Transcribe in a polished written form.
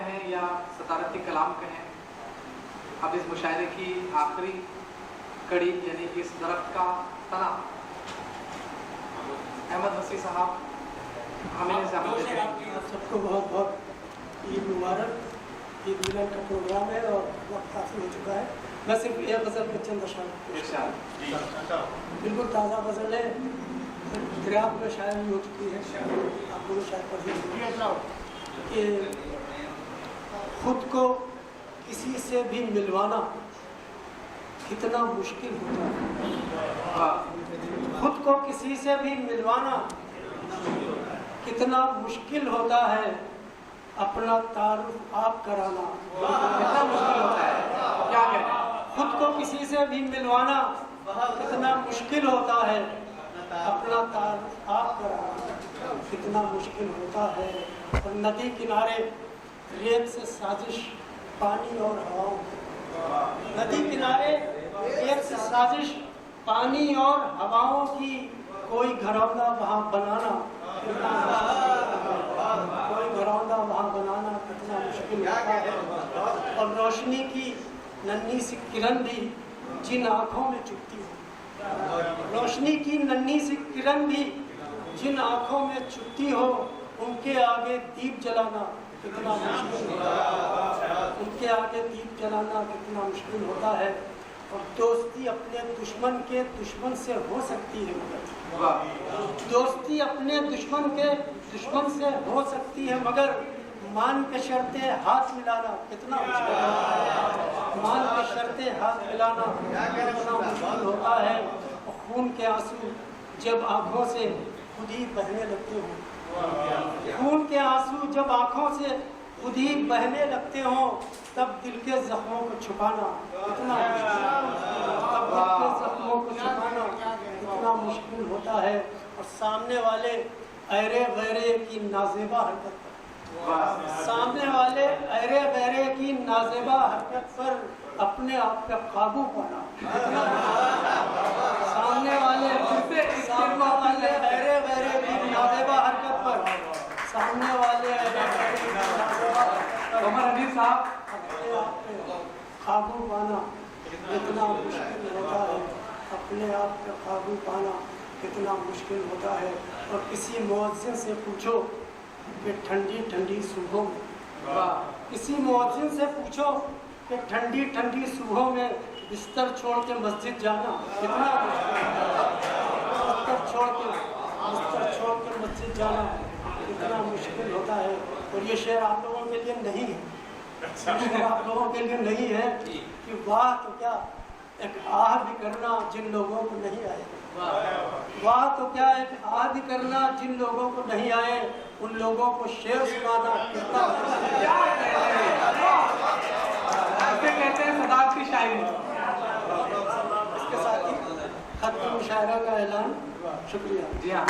کہیں یا صدارتی کلام کہیں، اب اس مشاعرے کی آخری کڑی یعنی اس درخت کا تنا احمد وسیع صاحب ہمیں آپ سب کو بہت بہت عید مبارک۔ عید ملن کا پروگرام ہے اور وقت کافی ہو چکا ہے۔ میں صرف ایک غزل کے چند اشعار بالکل تازہ غزل ہے، دریافت میں شاعری ہو چکی ہے، آپ لوگوں شاید پڑھی کہ خود کو کسی سے بھی ملوانا کتنا مشکل ہوتا ہے، خود کو کسی سے بھی ملوانا کتنا مشکل ہوتا ہے، اپنا تعارف آپ کرانا کتنا مشکل ہوتا ہے، کیا کہتے ہیں؟ خود کو کسی سے بھی ملوانا کتنا مشکل ہوتا ہے، اپنا تعارف آپ کرانا کتنا مشکل ہوتا ہے۔ اور ندی کنارے ریت سے سازش پانی اور ہواؤں، ندی کنارے ریت سے سازش پانی اور ہواؤں کی کوئی گھروندا وہاں بنانا کتنا کوئی گھروندا وہاں بنانا کتنا مشکل ہوتا ہے۔ اور روشنی کی ننھی سی کرن بھی جن آنکھوں میں چپتی ہو، روشنی کی ننھی سی کرن بھی جن آنکھوں میں چپتی ہو، ان کے آگے دیپ جلانا کتنا مشکل ہوتا ہے، ان کے آگے دیپ جلانا کتنا مشکل ہوتا ہے۔ اور دوستی اپنے دشمن کے دشمن سے ہو سکتی ہے، مگر دوستی اپنے دشمن کے دشمن سے ہو سکتی ہے، مگر مان کے شرطیں ہاتھ ملانا کتنا مشکل ہوتا ہے، مان کے شرطیں ہاتھ ملانا کتنا مشکل ہوتا ہے۔ اور خون کے آنسو جب آنکھوں سے خود ہی بہنے لگتے ہوں، خون کے آنسو جب آنکھوں سے خود ہی بہنے لگتے ہوں، تب دل کے زخموں کو چھپانا کتنا مشکل، تب دل کے زخموں کو چھپانا کتنا مشکل ہوتا ہے۔ اور سامنے والے ایرے غیرے کی نازیبا حرکت پر، سامنے والے ایرے غیرے کی نازیبا حرکت پر اپنے آپ پہ قابو پانا، سامنے والے ایرے غیرے کی نازیبا حرکت پر، سامنے والے ایرے غیرے کی نازیبا عمر حنیف صاحب اپنے آپ پہ قابو پانا کتنا مشکل ہوتا ہے، اپنے آپ پہ قابو پانا کتنا مشکل ہوتا ہے۔ اور کسی مؤذن سے پوچھو کہ ٹھنڈی ٹھنڈی صبحوں میں، کسی مؤذن سے پوچھو کہ ٹھنڈی ٹھنڈی صبحوں میں بستر چھوڑ کے مسجد جانا کتنا مشکل ہوتا ہے، بستر چھوڑ کے مسجد جانا کتنا مشکل ہوتا ہے۔ اور یہ شعر آپ لوگوں کے لیے نہیں ہے، آپ لوگوں کے لیے نہیں ہے کہ واہ تو کیا ایک آہ بھی کرنا جن لوگوں کو نہیں آئے، واہ تو کیا ایک آہ بھی کرنا جن لوگوں کو نہیں آئے، ان لوگوں کو شعر سنانا کتنا کہتے ہیں صدارت کی شاعری۔ اس کے ساتھ ہی ختم مشاعرہ کا اعلان۔ شکریہ۔ جی ہاں